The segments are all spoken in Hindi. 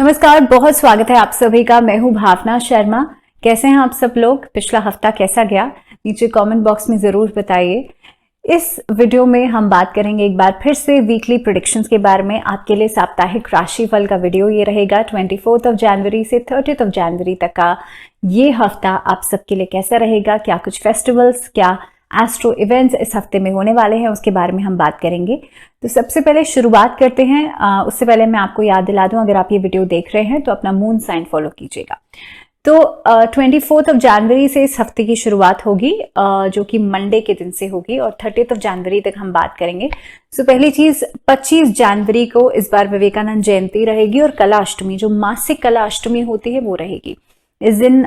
नमस्कार, बहुत स्वागत है आप सभी का। मैं हूं भावना शर्मा। कैसे हैं आप सब लोग? पिछला हफ्ता कैसा गया? नीचे कमेंट बॉक्स में जरूर बताइए। इस वीडियो में हम बात करेंगे एक बार फिर से वीकली प्रेडिक्शंस के बारे में। आपके लिए साप्ताहिक राशिफल का वीडियो ये रहेगा। 24 जनवरी से 30 जनवरी तक का ये हफ्ता आप सबके लिए कैसा रहेगा, क्या कुछ फेस्टिवल्स, क्या एस्ट्रो इवेंट्स इस हफ्ते में होने वाले हैं, उसके बारे में हम बात करेंगे। तो सबसे पहले शुरुआत करते हैं। उससे पहले मैं आपको याद दिला दूं, अगर आप ये वीडियो देख रहे हैं तो अपना मून साइन फॉलो कीजिएगा। तो 24 जनवरी से इस हफ्ते की शुरुआत होगी, जो कि मंडे के दिन से होगी, और 30 जनवरी तक हम बात करेंगे। तो पहली चीज, 25 जनवरी को इस बार विवेकानंद जयंती रहेगी और कला अष्टमी, जो मासिक कला अष्टमी होती है, वो रहेगी। इस दिन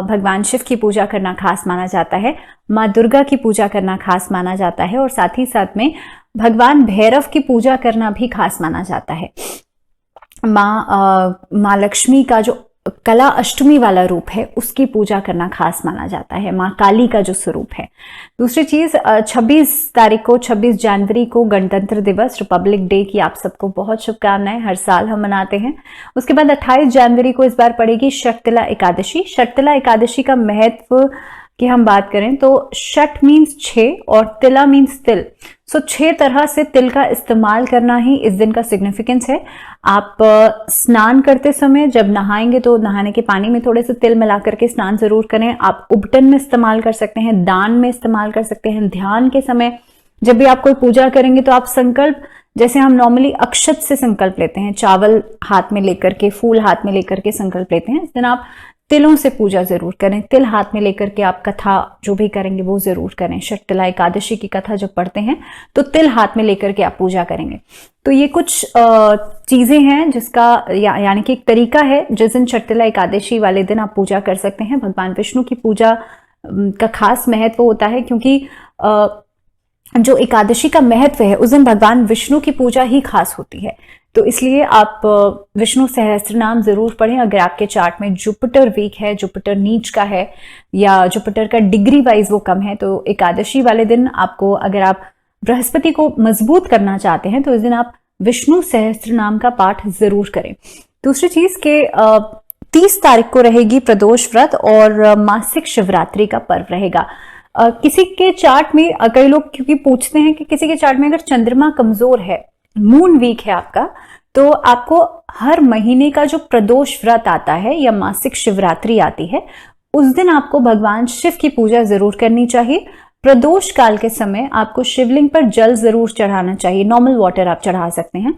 भगवान शिव की पूजा करना खास माना जाता है, माँ दुर्गा की पूजा करना खास माना जाता है, और साथ ही साथ में भगवान भैरव की पूजा करना भी खास माना जाता है। माँ लक्ष्मी का जो कला अष्टमी वाला रूप है, उसकी पूजा करना खास माना जाता है, माँ काली का जो स्वरूप है। दूसरी चीज, 26 जनवरी को गणतंत्र दिवस, रिपब्लिक डे की आप सबको बहुत शुभकामनाएं। हर साल हम मनाते हैं। उसके बाद 28 जनवरी को इस बार पड़ेगी शर्तला एकादशी। शर्तला एकादशी का महत्व की हम बात करें तो शट मीन्स 6 और तिला मीन्स तिल। सो 6 तरह से तिल का इस्तेमाल करना ही इस दिन का सिग्निफिकेंस है। आप स्नान करते समय जब नहाएंगे तो नहाने के पानी में थोड़े से तिल मिला करके स्नान जरूर करें। आप उबटन में इस्तेमाल कर सकते हैं, दान में इस्तेमाल कर सकते हैं। ध्यान के समय जब भी आप कोई पूजा करेंगे तो आप संकल्प, जैसे हम नॉर्मली अक्षत से संकल्प लेते हैं, चावल हाथ में लेकर के, फूल हाथ में लेकर के संकल्प लेते हैं, इस दिन आप तिलों से पूजा जरूर करें। तिल हाथ में लेकर के आप कथा जो भी करेंगे वो जरूर करें। शर्तला एकादशी की कथा जब पढ़ते हैं तो तिल हाथ में लेकर के आप पूजा करेंगे। तो ये कुछ चीजें हैं जिसका यानी कि एक तरीका है जिस दिन शर्तला एकादशी वाले दिन आप पूजा कर सकते हैं। भगवान विष्णु की पूजा का खास महत्व होता है, क्योंकि जो एकादशी का महत्व है उस दिन भगवान विष्णु की पूजा ही खास होती है। तो इसलिए आप विष्णु सहस्त्रनाम जरूर पढ़ें। अगर आपके चार्ट में जुपिटर वीक है, जुपिटर नीच का है, या जुपिटर का डिग्री वाइज वो कम है, तो एकादशी वाले दिन आपको, अगर आप बृहस्पति को मजबूत करना चाहते हैं तो इस दिन आप विष्णु सहस्त्रनाम का पाठ जरूर करें। दूसरी चीज के 30 तारीख को रहेगी प्रदोष व्रत और मासिक शिवरात्रि का पर्व रहेगा। किसी के चार्ट में, कई लोग क्योंकि पूछते हैं कि किसी के चार्ट में अगर चंद्रमा कमजोर है, मून वीक है आपका, तो आपको हर महीने का जो प्रदोष व्रत आता है या मासिक शिवरात्रि आती है, उस दिन आपको भगवान शिव की पूजा जरूर करनी चाहिए। प्रदोष काल के समय आपको शिवलिंग पर जल जरूर चढ़ाना चाहिए। नॉर्मल वाटर आप चढ़ा सकते हैं,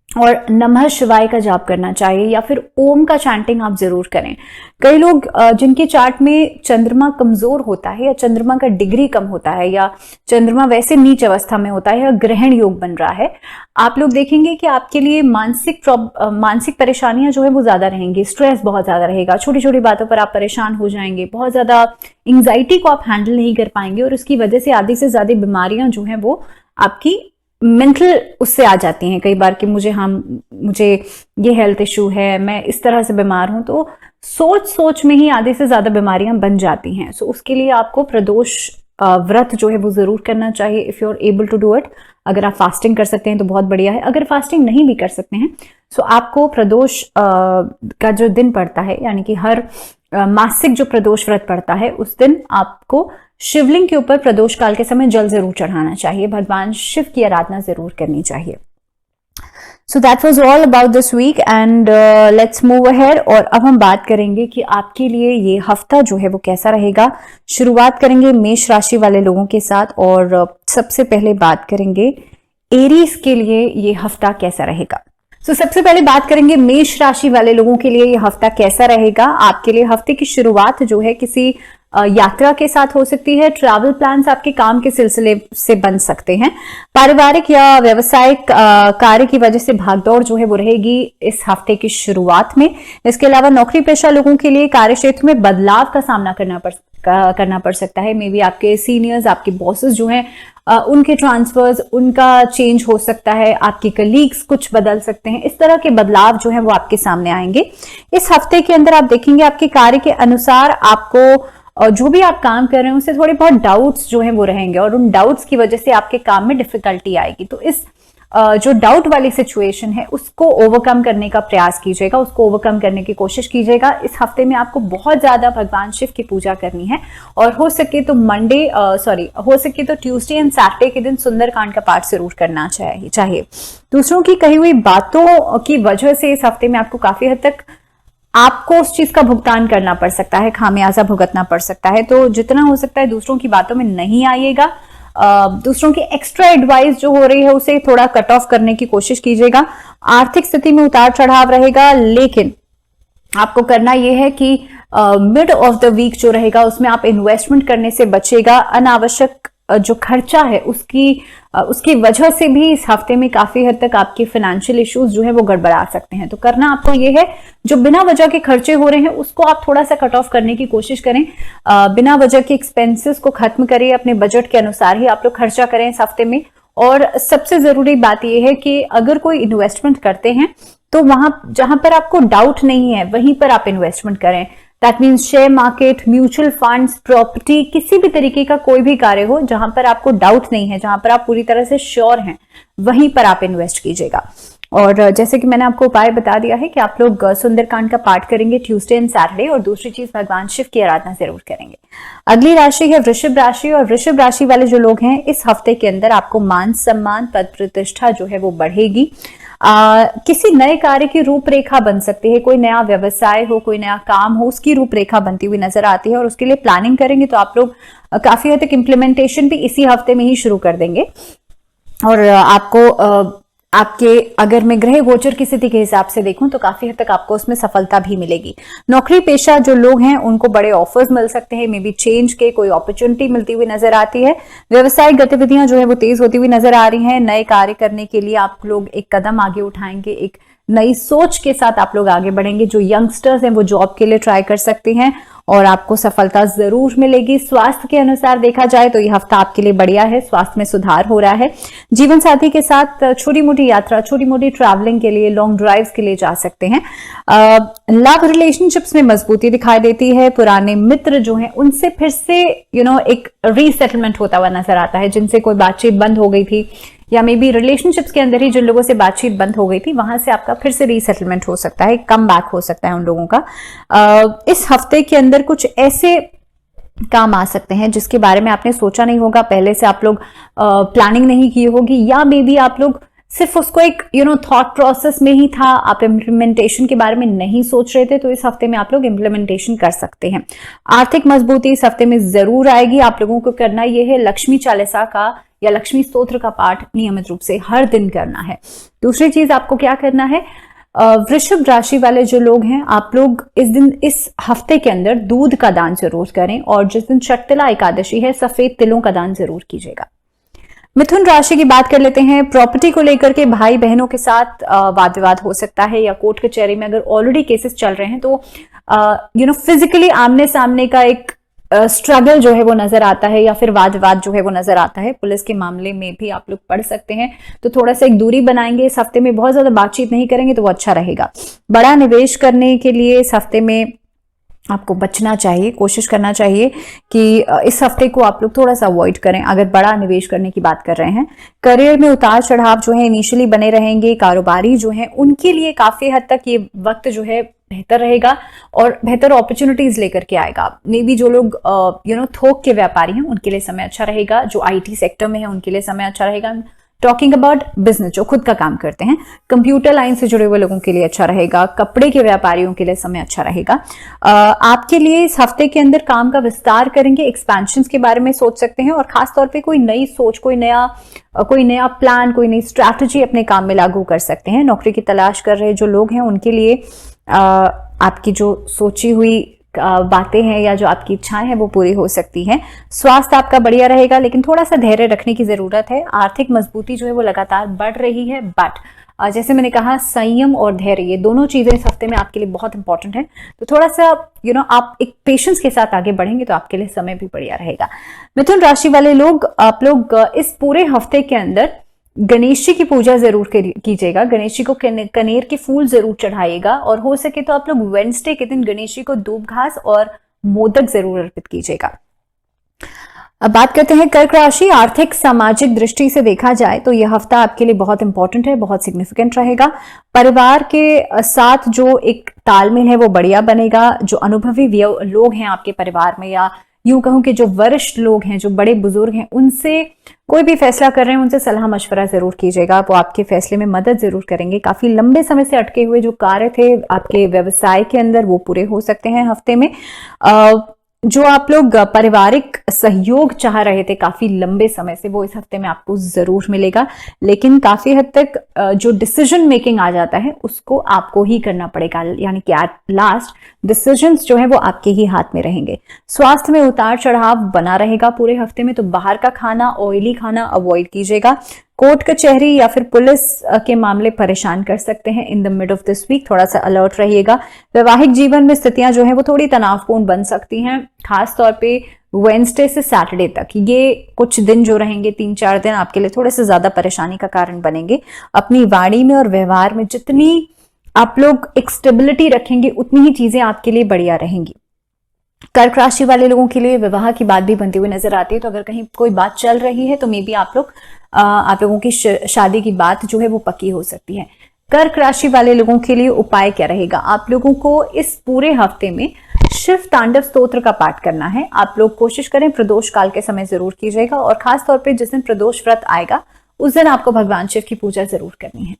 और नमः शिवाय का जाप करना चाहिए, या फिर ओम का चैंटिंग आप जरूर करें। कई लोग जिनके चार्ट में चंद्रमा कमजोर होता है, या चंद्रमा का डिग्री कम होता है, या चंद्रमा वैसे नीच अवस्था में होता है, या ग्रहण योग बन रहा है, आप लोग देखेंगे कि आपके लिए मानसिक परेशानियां जो है वो ज्यादा रहेंगी। स्ट्रेस बहुत ज्यादा रहेगा, छोटी छोटी बातों पर आप परेशान हो जाएंगे, बहुत ज्यादा एंग्जाइटी को आप हैंडल नहीं कर पाएंगे, और उसकी वजह से आधी से ज्यादा बीमारियां जो है वो आपकी मेंटल उससे आ जाती हैं कई बार कि मुझे ये हेल्थ इशू है, मैं इस तरह से बीमार हूं। तो सोच में ही आधे से ज्यादा बीमारियां बन जाती हैं। सो उसके लिए आपको प्रदोष व्रत जो है वो जरूर करना चाहिए, if you are able to do it. अगर आप फास्टिंग कर सकते हैं तो बहुत बढ़िया है। अगर फास्टिंग नहीं भी कर सकते हैं सो आपको प्रदोष का जो दिन पड़ता है, यानी कि हर मासिक जो प्रदोष व्रत पड़ता है, उस दिन आपको शिवलिंग के ऊपर प्रदोष काल के समय जल जरूर चढ़ाना चाहिए, भगवान शिव की आराधना जरूर करनी चाहिए। So that was all about this week, and let's move ahead. और अब हम बात करेंगे कि आपके लिए ये हफ्ता जो है वो कैसा रहेगा। शुरुआत करेंगे मेष राशि वाले लोगों के साथ, और सबसे पहले बात करेंगे एरीज के लिए ये हफ्ता कैसा रहेगा। सबसे पहले बात करेंगे मेष राशि वाले लोगों के लिए ये हफ्ता कैसा रहेगा। आपके लिए हफ्ते की शुरुआत जो है किसी यात्रा के साथ हो सकती है। ट्रैवल प्लान्स आपके काम के सिलसिले से बन सकते हैं। पारिवारिक या व्यावसायिक कार्य की वजह से भागदौड़ जो है वो रहेगी इस हफ्ते की शुरुआत में। इसके अलावा नौकरी पेशा लोगों के लिए कार्य क्षेत्र में बदलाव का सामना करना पड़ सकता है। मे बी आपके सीनियर्स, आपके बॉसेस जो हैं, उनके ट्रांसफर्स, उनका चेंज हो सकता है। आपके कलीग्स कुछ बदल सकते हैं। इस तरह के बदलाव जो है वो आपके सामने आएंगे इस हफ्ते के अंदर। आप देखेंगे आपके कार्य के अनुसार आपको जो भी आप काम कर रहे हैं उससे थोड़े बहुत डाउट्स जो हैं वो रहेंगे, और उन डाउट्स की वजह से आपके काम में डिफिकल्टी आएगी। तो इस जो डाउट वाली सिचुएशन है उसको ओवरकम करने का प्रयास कीजिएगा, उसको ओवरकम करने की कोशिश कीजिएगा। इस हफ्ते में आपको बहुत ज्यादा भगवान शिव की पूजा करनी है और हो सके तो हो सके तो ट्यूसडे एंड सैटरडे के दिन सुंदरकांड का पाठ जरूर करना चाहिए। दूसरों की कही हुई बातों की वजह से इस हफ्ते में आपको काफी हद तक आपको उस चीज का भुगतान करना पड़ सकता है, खामियाजा भुगतना पड़ सकता है। तो जितना हो सकता है दूसरों की बातों में नहीं आइएगा। दूसरों की एक्स्ट्रा एडवाइस जो हो रही है उसे थोड़ा कट ऑफ करने की कोशिश कीजिएगा। आर्थिक स्थिति में उतार चढ़ाव रहेगा, लेकिन आपको करना यह है कि मिड ऑफ द वीक जो रहेगा उसमें आप इन्वेस्टमेंट करने से बचेगा। अनावश्यक जो खर्चा है उसकी वजह से भी इस हफ्ते में काफी हद तक आपके फाइनेंशियल इश्यूज जो है वो गड़बड़ा सकते हैं। तो करना आपको ये है, जो बिना वजह के खर्चे हो रहे हैं उसको आप थोड़ा सा कट ऑफ करने की कोशिश करें। बिना वजह के एक्सपेंसेस को खत्म करिए, अपने बजट के अनुसार ही आप लोग खर्चा करें इस हफ्ते में। और सबसे जरूरी बात यह है कि अगर कोई इन्वेस्टमेंट करते हैं तो वहां जहां पर आपको डाउट नहीं है वहीं पर आप इन्वेस्टमेंट करें। That means share market, mutual funds, property, किसी भी तरीके का कोई भी कार्य हो जहां पर आपको डाउट नहीं है, जहां पर आप पूरी तरह से श्योर हैं, वहीं पर आप इन्वेस्ट कीजिएगा। और जैसे कि मैंने आपको उपाय बता दिया है कि आप लोग सुंदरकांड का पाठ करेंगे ट्यूसडे एंड सैटरडे, और दूसरी चीज भगवान शिव की आराधना जरूर करेंगे। अगली राशि है वृषभ राशि, और वृषभ राशि वाले जो लोग हैं इस हफ्ते के अंदर आपको मान सम्मान, पद प्रतिष्ठा जो है वो बढ़ेगी। किसी नए कार्य की रूपरेखा बन सकती है, कोई नया व्यवसाय हो, कोई नया काम हो, उसकी रूपरेखा बनती हुई नजर आती है और उसके लिए प्लानिंग करेंगे तो आप लोग काफी हद तक इम्प्लीमेंटेशन भी इसी हफ्ते में ही शुरू कर देंगे। और आपको आपके अगर मैं ग्रह गोचर की स्थिति के हिसाब से देखूं तो काफी हद तक आपको उसमें सफलता भी मिलेगी। नौकरी पेशा जो लोग हैं उनको बड़े ऑफर्स मिल सकते हैं, मे बी चेंज के कोई अपॉर्चुनिटी मिलती हुई नजर आती है। व्यवसायिक गतिविधियां जो है वो तेज होती हुई नजर आ रही हैं। नए कार्य करने के लिए आप लोग एक कदम आगे उठाएंगे, एक नई सोच के साथ आप लोग आगे बढ़ेंगे। जो यंगस्टर्स हैं वो जॉब के लिए ट्राई कर सकते हैं और आपको सफलता जरूर मिलेगी। स्वास्थ्य के अनुसार देखा जाए तो यह हफ्ता आपके लिए बढ़िया है, स्वास्थ्य में सुधार हो रहा है। जीवन साथी के साथ छोटी मोटी यात्रा, छोटी मोटी ट्रैवलिंग के लिए, लॉन्ग ड्राइव्स के लिए जा सकते हैं। लव रिलेशनशिप्स में मजबूती दिखाई देती है। पुराने मित्र जो हैं उनसे फिर से एक रीसेटलमेंट होता हुआ नजर आता है। जिनसे कोई बातचीत बंद हो गई थी या मे बी रिलेशनशिप्स के अंदर ही जिन लोगों से बातचीत बंद हो गई थी वहां से आपका फिर से रीसेटलमेंट हो सकता है, कम बैक हो सकता है उन लोगों का। इस हफ्ते के अंदर कुछ ऐसे काम आ सकते हैं जिसके बारे में आपने सोचा नहीं होगा, पहले से आप लोग प्लानिंग नहीं की होगी, या मे बी आप लोग सिर्फ उसको एक थॉट प्रोसेस में ही था, आप इम्प्लीमेंटेशन के बारे में नहीं सोच रहे थे। तो इस हफ्ते में आप लोग इम्प्लीमेंटेशन कर सकते हैं। आर्थिक मजबूती इस हफ्ते में जरूर आएगी। आप लोगों को करना यह है, लक्ष्मी चालीसा का या लक्ष्मी स्तोत्र का पाठ नियमित रूप से हर दिन करना है। दूसरी चीज आपको क्या करना है, वृषभ राशि वाले जो लोग हैं आप लोग इस हफ्ते के अंदर दूध का दान जरूर करें, और जिस दिन शक्तिला एकादशी है सफेद तिलों का दान जरूर कीजिएगा। मिथुन राशि की बात कर लेते हैं। प्रॉपर्टी को लेकर के भाई बहनों के साथ वाद विवाद हो सकता है, या कोर्ट कचहरी में अगर ऑलरेडी केसेस चल रहे हैं तो फिजिकली आमने सामने का एक स्ट्रगल जो है वो नजर आता है, या फिर वाद विवाद जो है वो नजर आता है। पुलिस के मामले में भी आप लोग पढ़ सकते हैं, तो थोड़ा सा एक दूरी बनाएंगे इस हफ्ते में, बहुत ज्यादा बातचीत नहीं करेंगे तो वो अच्छा रहेगा। बड़ा निवेश करने के लिए इस हफ्ते में आपको बचना चाहिए, कोशिश करना चाहिए कि इस हफ्ते को आप लोग थोड़ा सा अवॉइड करें अगर बड़ा निवेश करने की बात कर रहे हैं। करियर में उतार चढ़ाव जो है इनिशियली बने रहेंगे। कारोबारी जो है उनके लिए काफी हद तक ये वक्त जो है बेहतर रहेगा और बेहतर अपॉर्चुनिटीज लेकर के आएगा। मे बी जो लोग थोक के व्यापारी हैं उनके लिए समय अच्छा रहेगा। जो IT सेक्टर में है उनके लिए समय अच्छा रहेगा। टॉकिंग अबाउट बिजनेस, जो खुद का काम करते हैं, कंप्यूटर लाइन से जुड़े हुए लोगों के लिए अच्छा रहेगा। कपड़े के व्यापारियों के लिए समय अच्छा रहेगा। आपके लिए इस हफ्ते के अंदर काम का विस्तार करेंगे, एक्सपेंशन के बारे में सोच सकते हैं, और खासतौर पे कोई नई सोच, कोई नया प्लान, कोई नई स्ट्रैटेजी अपने काम में लागू कर सकते हैं। नौकरी की तलाश कर रहे जो लोग हैं उनके लिए आपकी जो सोची हुई बातें हैं या जो आपकी इच्छाएं हैं वो पूरी हो सकती हैं। स्वास्थ्य आपका बढ़िया रहेगा, लेकिन थोड़ा सा धैर्य रखने की जरूरत है। आर्थिक मजबूती जो है वो लगातार बढ़ रही है, बट जैसे मैंने कहा संयम और धैर्य ये दोनों चीजें इस हफ्ते में आपके लिए बहुत इंपॉर्टेंट है। तो थोड़ा सा आप एक पेशेंस के साथ आगे बढ़ेंगे तो आपके लिए समय भी बढ़िया रहेगा। मिथुन राशि वाले लोग, आप लोग इस पूरे हफ्ते के अंदर गणेश जी की पूजा जरूर कीजिएगा। गणेश जी को कनेर के फूल जरूर चढ़ाइएगा, और हो सके तो आप लोग वेडनेसडे के दिन गणेश जी को दूब घास और मोदक जरूर अर्पित कीजिएगा। अब बात करते हैं कर्क राशि। आर्थिक सामाजिक दृष्टि से देखा जाए तो यह हफ्ता आपके लिए बहुत इंपॉर्टेंट है, बहुत सिग्निफिकेंट रहेगा। परिवार के साथ जो एक तालमेल है वो बढ़िया बनेगा। जो अनुभवी लोग हैं आपके परिवार में, या यूं कहूं कि जो वरिष्ठ लोग हैं, जो बड़े बुजुर्ग हैं, उनसे कोई भी फैसला कर रहे हैं उनसे सलाह मशवरा जरूर कीजिएगा। वो आपके फैसले में मदद जरूर करेंगे। काफी लंबे समय से अटके हुए जो कार्य थे आपके व्यवसाय के अंदर वो पूरे हो सकते हैं हफ्ते में। जो आप लोग पारिवारिक सहयोग चाह रहे थे काफी लंबे समय से, वो इस हफ्ते में आपको जरूर मिलेगा। लेकिन काफी हद तक जो डिसीजन मेकिंग आ जाता है उसको आपको ही करना पड़ेगा, यानी कि एट लास्ट डिसीजंस जो है वो आपके ही हाथ में रहेंगे। स्वास्थ्य में उतार चढ़ाव बना रहेगा पूरे हफ्ते में, तो बाहर का खाना, ऑयली खाना अवॉइड कीजिएगा। कोर्ट कचहरी या फिर पुलिस के मामले परेशान कर सकते हैं in the mid of this week, थोड़ा सा अलर्ट रहिएगा। वैवाहिक जीवन में स्थितियां जो है वो थोड़ी तनावपूर्ण बन सकती हैं, खास तौर पे वेडनेसडे से सैटरडे तक। ये कुछ दिन जो रहेंगे, 3-4 दिन आपके लिए थोड़े से ज्यादा परेशानी का कारण बनेंगे। अपनी वाणी में और व्यवहार में जितनी आप लोग एक स्टेबिलिटी रखेंगे उतनी ही चीजें आपके लिए बढ़िया रहेंगी। कर्क राशि वाले लोगों के लिए विवाह की बात भी बनती हुई नजर आती है, तो अगर कहीं कोई बात चल रही है तो मे बी आप लोगों की शादी की बात जो है वो पक्की हो सकती है। कर्क राशि वाले लोगों के लिए उपाय क्या रहेगा? आप लोगों को इस पूरे हफ्ते में शिव तांडव स्तोत्र का पाठ करना है। आप लोग कोशिश करें प्रदोष काल के समय जरूर कीजिएगा, और खास तौर पे जिस दिन प्रदोष व्रत आएगा उस दिन आपको भगवान शिव की पूजा जरूर करनी है।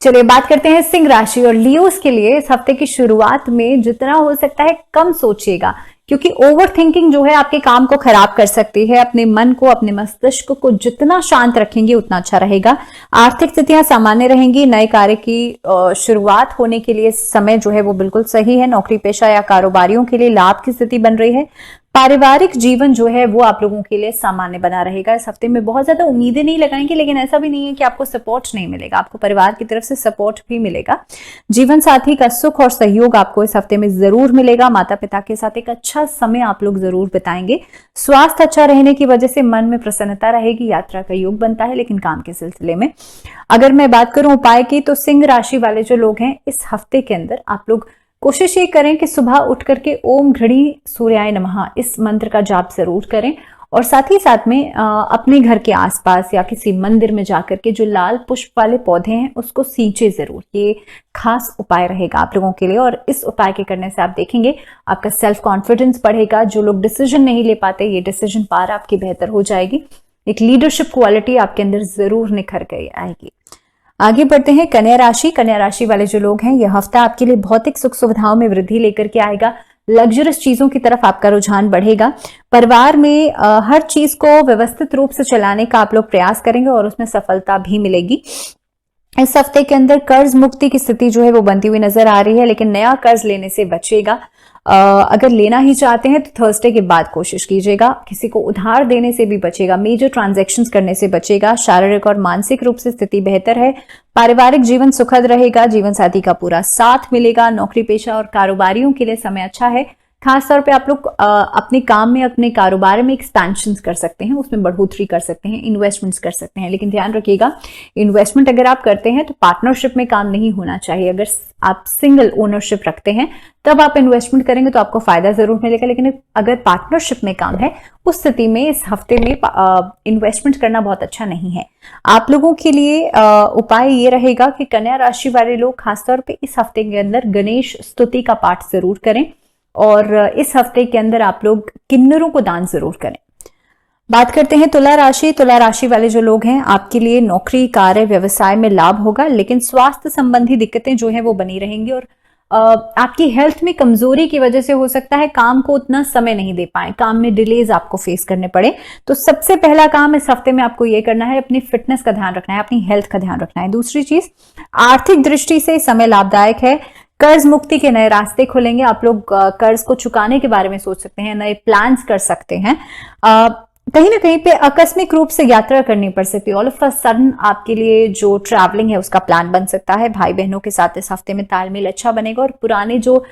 चलिए बात करते हैं सिंह राशि और लियोस के लिए। इस हफ्ते की शुरुआत में जितना हो सकता है कम सोचिएगा, क्योंकि ओवर थिंकिंग जो है आपके काम को खराब कर सकती है। अपने मन को, अपने मस्तिष्क को जितना शांत रखेंगे उतना अच्छा रहेगा। आर्थिक स्थितियां सामान्य रहेंगी। नए कार्य की शुरुआत होने के लिए समय जो है वो बिल्कुल सही है। नौकरी पेशा या कारोबारियों के लिए लाभ की स्थिति बन रही है। पारिवारिक जीवन जो है वो आप लोगों के लिए सामान्य बना रहेगा। इस हफ्ते में बहुत ज्यादा उम्मीदें नहीं लगाएंगे, लेकिन ऐसा भी नहीं है कि आपको सपोर्ट नहीं मिलेगा, आपको परिवार की तरफ से सपोर्ट भी मिलेगा। जीवन साथी का सुख और सहयोग आपको इस हफ्ते में जरूर मिलेगा। माता पिता के साथ एक अच्छा समय आप लोग जरूर बिताएंगे। स्वास्थ्य अच्छा रहने की वजह से मन में प्रसन्नता रहेगी। यात्रा का योग बनता है, लेकिन काम के सिलसिले में अगर मैं बात करूं उपाय की, तो सिंह राशि वाले जो लोग हैं इस हफ्ते के अंदर आप लोग कोशिश ये करें कि सुबह उठ करके ओम घड़ी सूर्याय नमः इस मंत्र का जाप जरूर करें, और साथ ही साथ में अपने घर के आसपास या किसी मंदिर में जाकर के जो लाल पुष्प वाले पौधे हैं उसको सींचे जरूर। ये खास उपाय रहेगा आप लोगों के लिए, और इस उपाय के करने से आप देखेंगे आपका सेल्फ कॉन्फिडेंस बढ़ेगा। जो लोग डिसीजन नहीं ले पाते, ये डिसीजन पावर आपकी बेहतर हो जाएगी। एक लीडरशिप क्वालिटी आपके अंदर जरूर निखर के आएगी। आगे बढ़ते हैं कन्या राशि। कन्या राशि वाले जो लोग हैं, यह हफ्ता आपके लिए भौतिक सुख सुविधाओं में वृद्धि लेकर के आएगा। लग्जरियस चीजों की तरफ आपका रुझान बढ़ेगा। परिवार में हर चीज को व्यवस्थित रूप से चलाने का आप लोग प्रयास करेंगे और उसमें सफलता भी मिलेगी। इस हफ्ते के अंदर कर्ज मुक्ति की स्थिति जो है वो बनती हुई नजर आ रही है, लेकिन नया कर्ज लेने से बचेगा। अगर लेना ही चाहते हैं तो थर्सडे के बाद कोशिश कीजिएगा। किसी को उधार देने से भी बचेगा। मेजर ट्रांजैक्शंस करने से बचेगा। शारीरिक और मानसिक रूप से स्थिति बेहतर है। पारिवारिक जीवन सुखद रहेगा। जीवन साथी का पूरा साथ मिलेगा। नौकरी पेशा और कारोबारियों के लिए समय अच्छा है। खास तौर पे आप लोग अपने काम में, अपने कारोबार में एक्सपेंशन कर सकते हैं, उसमें बढ़ोतरी कर सकते हैं, इन्वेस्टमेंट्स कर सकते हैं। लेकिन ध्यान रखिएगा, इन्वेस्टमेंट अगर आप करते हैं तो पार्टनरशिप में काम नहीं होना चाहिए। अगर आप सिंगल ओनरशिप रखते हैं तब आप इन्वेस्टमेंट करेंगे तो आपको फायदा जरूर मिलेगा, लेकिन अगर पार्टनरशिप में काम है उस स्थिति में इस हफ्ते में इन्वेस्टमेंट करना बहुत अच्छा नहीं है। आप लोगों के लिए उपाय ये रहेगा कि कन्या राशि वाले लोग खासतौर पे इस हफ्ते के अंदर गणेश स्तुति का पाठ जरूर करें, और इस हफ्ते के अंदर आप लोग किन्नरों को दान जरूर करें। बात करते हैं तुला राशि। तुला राशि वाले जो लोग हैं, आपके लिए नौकरी, कार्य, व्यवसाय में लाभ होगा, लेकिन स्वास्थ्य संबंधी दिक्कतें जो है वो बनी रहेंगी, और आपकी हेल्थ में कमजोरी की वजह से हो सकता है काम को उतना समय नहीं दे पाए, काम में डिलेज आपको फेस करने पड़े। तो सबसे पहला काम इस हफ्ते में आपको ये करना है, अपनी फिटनेस का ध्यान रखना है, अपनी हेल्थ का ध्यान रखना है। दूसरी चीज, आर्थिक दृष्टि से समय लाभदायक है। कर्ज मुक्ति के नए रास्ते खुलेंगे। आप लोग कर्ज को चुकाने के बारे में सोच सकते हैं, नए प्लान्स कर सकते हैं। कहीं ना कहीं पे आकस्मिक रूप से यात्रा करनी पड़ सकती है। ऑल ऑफ अ सडन आपके लिए जो ट्रैवलिंग है उसका प्लान बन सकता है। भाई बहनों के साथ इस हफ्ते में तालमेल अच्छा बनेगा, और पुराने जो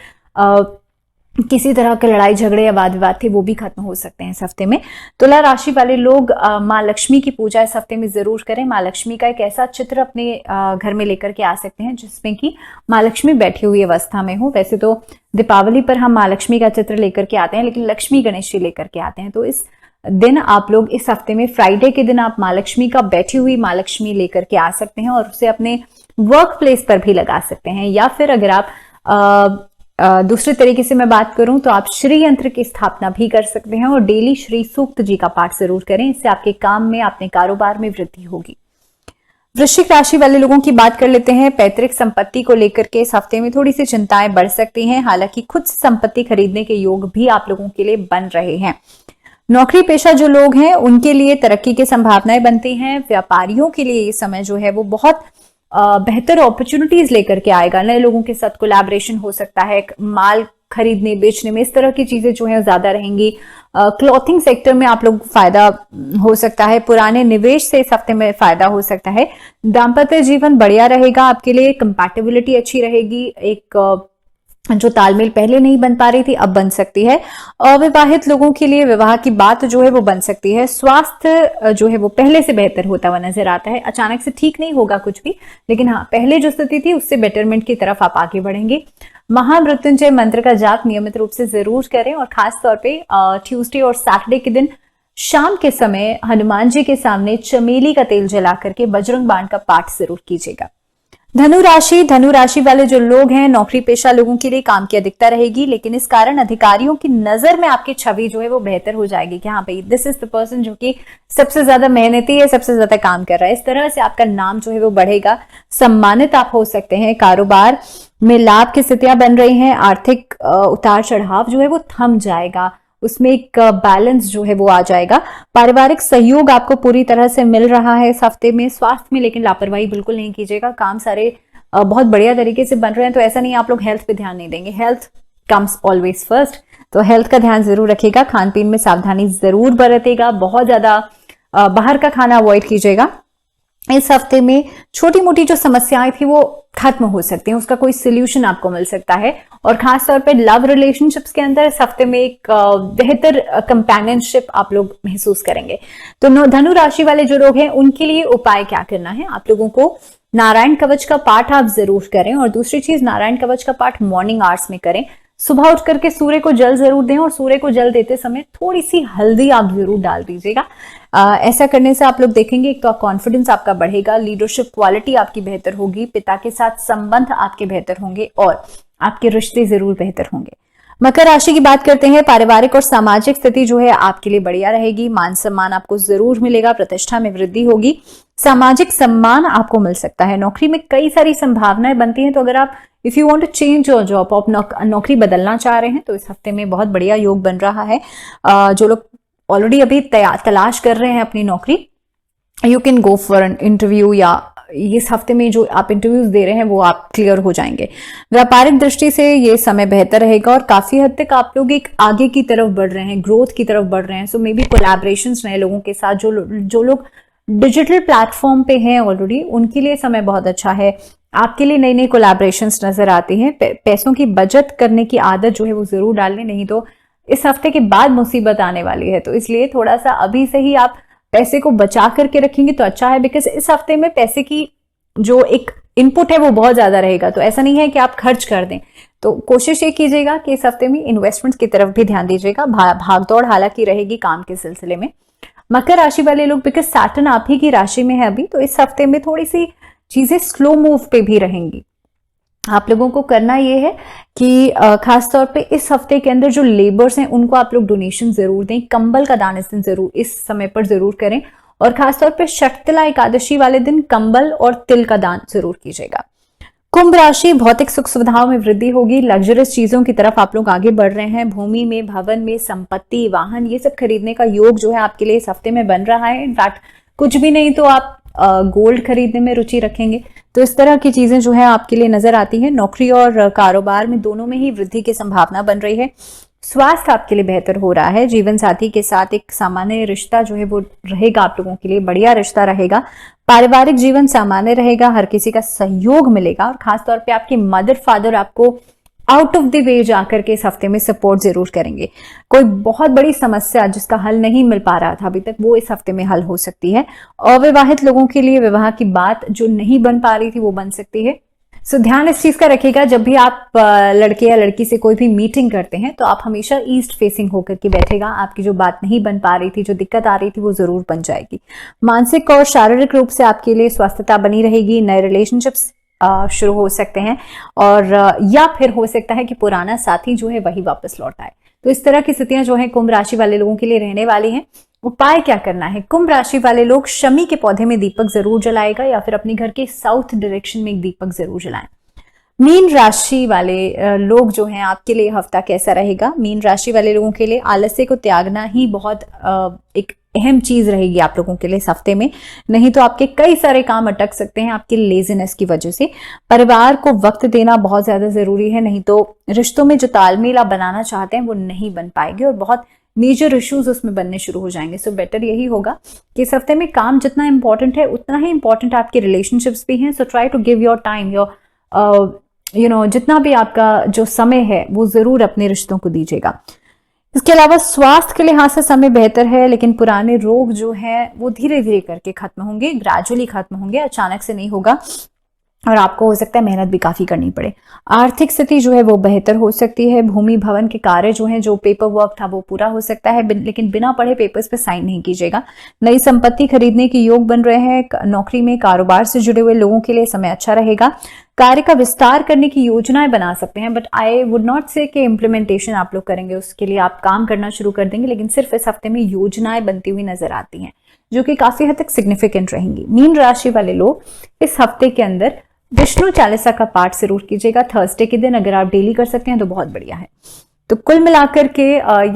किसी तरह के लड़ाई झगड़े या वाद विवाद थे वो भी खत्म हो सकते हैं इस हफ्ते में। तुला राशि वाले लोग माँ लक्ष्मी की पूजा इस हफ्ते में जरूर करें। माँ लक्ष्मी का एक ऐसा चित्र अपने घर में लेकर के आ सकते हैं जिसमें कि माँ लक्ष्मी बैठी हुई अवस्था में हो। वैसे तो दीपावली पर हम माँ लक्ष्मी का चित्र लेकर के आते हैं, लेकिन लक्ष्मी गणेश जी लेकर के आते हैं। तो इस दिन आप लोग इस हफ्ते में फ्राइडे के दिन आप माँ लक्ष्मी का बैठी हुई माँ लक्ष्मी लेकर के आ सकते हैं और उसे अपने वर्क प्लेस पर भी लगा सकते हैं। या फिर अगर आप दूसरे तरीके से मैं बात करूं तो आप श्री यंत्र की स्थापना भी कर सकते हैं और डेली श्री सूक्त जी का पाठ जरूर करें। इससे आपके काम में, अपने कारोबार में वृद्धि होगी। वृश्चिक राशि वाले लोगों की बात कर लेते हैं। पैतृक संपत्ति को लेकर के इस हफ्ते में थोड़ी सी चिंताएं बढ़ सकती हैं। हालांकि खुद से संपत्ति खरीदने के योग भी आप लोगों के लिए बन रहे हैं। नौकरी पेशा जो लोग हैं उनके लिए तरक्की की संभावनाएं बनती हैं। व्यापारियों के लिए ये समय जो है वो बहुत बेहतर अपॉर्चुनिटीज लेकर के आएगा। नए लोगों के साथ कोलैबोरेशन हो सकता है, माल खरीदने बेचने में इस तरह की चीजें जो है ज्यादा रहेंगी। क्लॉथिंग सेक्टर में आप लोग फायदा हो सकता है। पुराने निवेश से इस हफ्ते में फायदा हो सकता है। दाम्पत्य जीवन बढ़िया रहेगा आपके लिए, कंपैटिबिलिटी अच्छी रहेगी। एक जो तालमेल पहले नहीं बन पा रही थी अब बन सकती है। अविवाहित लोगों के लिए विवाह की बात जो है वो बन सकती है। स्वास्थ्य जो है वो पहले से बेहतर होता हुआ नजर आता है। अचानक से ठीक नहीं होगा कुछ भी, लेकिन हाँ, पहले जो स्थिति थी उससे बेटरमेंट की तरफ आप आगे बढ़ेंगे। महामृत्युंजय मंत्र का जाप नियमित रूप से जरूर करें और खास तौर पे ट्यूसडे और सैटरडे के दिन शाम के समय हनुमान जी के सामने चमेली का तेल जला करके बजरंग बाण का पाठ जरूर कीजिएगा। धनु राशि वाले जो लोग हैं, नौकरी पेशा लोगों के लिए काम की अधिकता रहेगी, लेकिन इस कारण अधिकारियों की नजर में आपकी छवि जो है वो बेहतर हो जाएगी कि हाँ भाई, दिस इज द पर्सन जो कि सबसे ज्यादा मेहनती है, सबसे ज्यादा काम कर रहा है। इस तरह से आपका नाम जो है वो बढ़ेगा, सम्मानित आप हो सकते हैं। कारोबार में लाभ की स्थितियां बन रही हैं। आर्थिक उतार चढ़ाव जो है वो थम जाएगा, उसमें एक बैलेंस जो है वो आ जाएगा। पारिवारिक सहयोग आपको पूरी तरह से मिल रहा है इस हफ्ते में। स्वास्थ्य में लेकिन लापरवाही बिल्कुल नहीं कीजिएगा। काम सारे बहुत बढ़िया तरीके से बन रहे हैं, तो ऐसा नहीं आप लोग हेल्थ पे ध्यान नहीं देंगे। हेल्थ कम्स ऑलवेज फर्स्ट, तो हेल्थ का ध्यान जरूर रखिएगा। खान पीन में सावधानी जरूर बरतेगा। बहुत ज्यादा बाहर का खाना अवॉइड कीजिएगा। इस हफ्ते में छोटी मोटी जो समस्याएं थी वो खत्म हो सकती हैं, उसका कोई सोल्यूशन आपको मिल सकता है। और खास तौर पे लव रिलेशनशिप्स के अंदर इस हफ्ते में एक बेहतर कंपेनियनशिप आप लोग महसूस करेंगे। तो धनु राशि वाले जो लोग हैं उनके लिए उपाय क्या करना है, आप लोगों को नारायण कवच का पाठ आप जरूर करें। और दूसरी चीज, नारायण कवच का पाठ मॉर्निंग आवर्स में करें। सुबह उठ करके सूर्य को जल जरूर दें और सूर्य को जल देते समय थोड़ी सी हल्दी आप जरूर डाल दीजिएगा। ऐसा करने से आप लोग देखेंगे एक तो कॉन्फिडेंस आपका बढ़ेगा, लीडरशिप क्वालिटी आपकी बेहतर होगी, पिता के साथ संबंध आपके बेहतर होंगे और आपके रिश्ते जरूर बेहतर होंगे। मकर राशि की बात करते हैं। पारिवारिक और सामाजिक स्थिति जो है आपके लिए बढ़िया रहेगी। मान सम्मान आपको जरूर मिलेगा, प्रतिष्ठा में वृद्धि होगी, सामाजिक सम्मान आपको मिल सकता है। नौकरी में कई सारी संभावनाएं बनती हैं, तो अगर आप if you want to change your job, आप नौकरी बदलना चाह रहे हैं, तो इस हफ्ते में बहुत बढ़िया योग बन रहा है। जो लोग ऑलरेडी अभी तलाश कर रहे हैं अपनी नौकरी, you can go for an interview, या इस हफ्ते में जो आप इंटरव्यूज दे रहे हैं वो आप क्लियर हो जाएंगे। व्यापारिक दृष्टि से ये समय बेहतर रहेगा और काफी हद तक आप लोग एक आगे की तरफ बढ़ रहे हैं, ग्रोथ की तरफ बढ़ रहे हैं। सो मे बी कोलैबोरेशंस नए लोगों के साथ, जो लोग डिजिटल प्लेटफॉर्म पे हैं ऑलरेडी, उनके लिए समय बहुत अच्छा है। आपके लिए नई नई कोलैबोरेशंस नजर आती हैं। पैसों की बचत करने की आदत जो है वो जरूर डाल लें, नहीं तो इस हफ्ते के बाद मुसीबत आने वाली है। तो इसलिए थोड़ा सा अभी से ही आप पैसे को बचा करके रखेंगे तो अच्छा है, बिकॉज इस हफ्ते में पैसे की जो एक इनपुट है वो बहुत ज्यादा रहेगा। तो ऐसा नहीं है कि आप खर्च कर दें, तो कोशिश ये कीजिएगा कि इस हफ्ते में इन्वेस्टमेंट्स की तरफ भी ध्यान दीजिएगा। भागदौड़ हालांकि रहेगी काम के सिलसिले में। मकर राशि वाले लोग, बिकॉज सैटर्न आप ही की राशि में है अभी, तो इस हफ्ते में थोड़ी सी चीजें स्लो मूव पे भी रहेंगी। आप लोगों को करना ये है कि खास तौर पे इस हफ्ते के अंदर जो लेबर्स हैं उनको आप लोग डोनेशन जरूर दें। कंबल का दान इस दिन जरूर, इस समय पर जरूर करें। और खासतौर पे शक्तिला एकादशी वाले दिन कंबल और तिल का दान जरूर कीजिएगा। कुंभ राशि, भौतिक सुख सुविधाओं में वृद्धि होगी। लग्जरियस चीजों की तरफ आप लोग आगे बढ़ रहे हैं। भूमि में, भवन में, संपत्ति, वाहन, ये सब खरीदने का योग जो है आपके लिए इस हफ्ते में बन रहा है। इनफैक्ट कुछ भी नहीं तो आप गोल्ड खरीदने में रुचि रखेंगे। तो इस तरह की चीजें जो है आपके लिए नजर आती हैं। नौकरी और कारोबार में दोनों में ही वृद्धि की संभावना बन रही है। स्वास्थ्य आपके लिए बेहतर हो रहा है। जीवन साथी के साथ एक सामान्य रिश्ता जो है वो रहेगा आप लोगों के लिए, बढ़िया रिश्ता रहेगा। पारिवारिक जीवन सामान्य रहेगा, हर किसी का सहयोग मिलेगा और खासतौर पे आपके मदर फादर आपको आउट ऑफ द वे जाकर के इस हफ्ते में सपोर्ट जरूर करेंगे। कोई बहुत बड़ी समस्या जिसका हल नहीं मिल पा रहा था अभी तक, वो इस हफ्ते में हल हो सकती है। अविवाहित लोगों के लिए विवाह की बात जो नहीं बन पा रही थी वो बन सकती है। सो ध्यान इस चीज का रखिएगा, जब भी आप लड़के या लड़की से कोई भी मीटिंग करते हैं तो आप हमेशा ईस्ट फेसिंग होकर के बैठेगा। आपकी जो बात नहीं बन पा रही थी, जो दिक्कत आ रही थी, वो जरूर बन जाएगी। मानसिक और शारीरिक रूप से आपके लिए स्वस्थता बनी रहेगी। नए रिलेशनशिप्स शुरू हो सकते हैं, और या फिर हो सकता है कि पुराना साथी जो है वही वापस लौट आए। तो इस तरह की स्थितियां जो है कुंभ राशि वाले लोगों के लिए रहने वाली हैं। उपाय क्या करना है? कुंभ राशि वाले लोग शमी के पौधे में दीपक जरूर जलाएगा, या फिर अपने घर के साउथ डायरेक्शन में एक दीपक जरूर जलाएं। मीन राशि वाले लोग जो हैं, आपके लिए हफ्ता कैसा रहेगा? मीन राशि वाले लोगों के लिए आलस्य को त्यागना ही बहुत एक अहम चीज रहेगी आप लोगों के लिए इस हफ्ते में। नहीं तो आपके कई सारे काम अटक सकते हैं आपकी लेजीनेस की वजह से। परिवार को वक्त देना बहुत ज्यादा जरूरी है, नहीं तो रिश्तों में जो तालमेल आप बनाना चाहते हैं वो नहीं बन पाएगी, और बहुत मेजर इश्यूज उसमें बनने शुरू हो जाएंगे। सो बेटर यही होगा कि इस हफ्ते में काम जितना इंपॉर्टेंट है उतना ही इंपॉर्टेंट आपके रिलेशनशिप्स भी हैं। So try to give your time, your जितना भी आपका जो समय है वो जरूर अपने रिश्तों को दीजिएगा। इसके अलावा स्वास्थ्य के लिहाज से समय बेहतर है, लेकिन पुराने रोग जो है वो धीरे धीरे करके खत्म होंगे, ग्रेजुअली खत्म होंगे, अचानक से नहीं होगा, और आपको हो सकता है मेहनत भी काफी करनी पड़े। आर्थिक स्थिति जो है वो बेहतर हो सकती है। भूमि भवन के कार्य जो है, जो पेपर वर्क था वो पूरा हो सकता है, लेकिन बिना पढ़े पेपर्स पे साइन नहीं कीजिएगा। नई संपत्ति खरीदने के योग बन रहे हैं। नौकरी में कारोबार से जुड़े हुए लोगों के लिए समय अच्छा रहेगा। कार्य का विस्तार करने की योजनाएं बना सकते हैं, बट आई वुड नॉट से कि इम्प्लीमेंटेशन आप लोग करेंगे, उसके लिए आप काम करना शुरू कर देंगे, लेकिन सिर्फ इस हफ्ते में योजनाएं बनती हुई नजर आती हैं जो कि काफी हद तक सिग्निफिकेंट रहेंगी। मीन राशि वाले लोग इस हफ्ते के अंदर विष्णु चालीसा का पाठ जरूर कीजिएगा थर्सडे के दिन। अगर आप डेली कर सकते हैं तो बहुत बढ़िया है। तो कुल मिलाकर के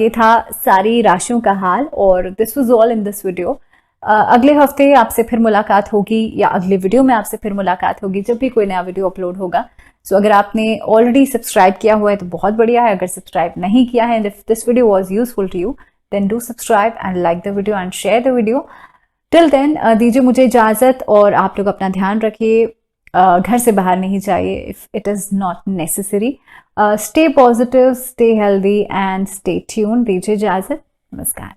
ये था सारी राशियों का हाल, और this was all in this video. अगले हफ्ते आपसे फिर मुलाकात होगी, या अगले वीडियो में आपसे फिर मुलाकात होगी जब भी कोई नया वीडियो अपलोड होगा। सो अगर आपने ऑलरेडी सब्सक्राइब किया हुआ है तो बहुत बढ़िया है। अगर सब्सक्राइब नहीं किया है, if this video was useful to you, then do subscribe and like the video and share the video. Till then दीजिए मुझे इजाजत, और आप लोग अपना ध्यान रखिए। घर से बाहर नहीं जाइए if it is not necessary. Stay positive, stay healthy and stay tune. दीजिए इजाजत। नमस्कार।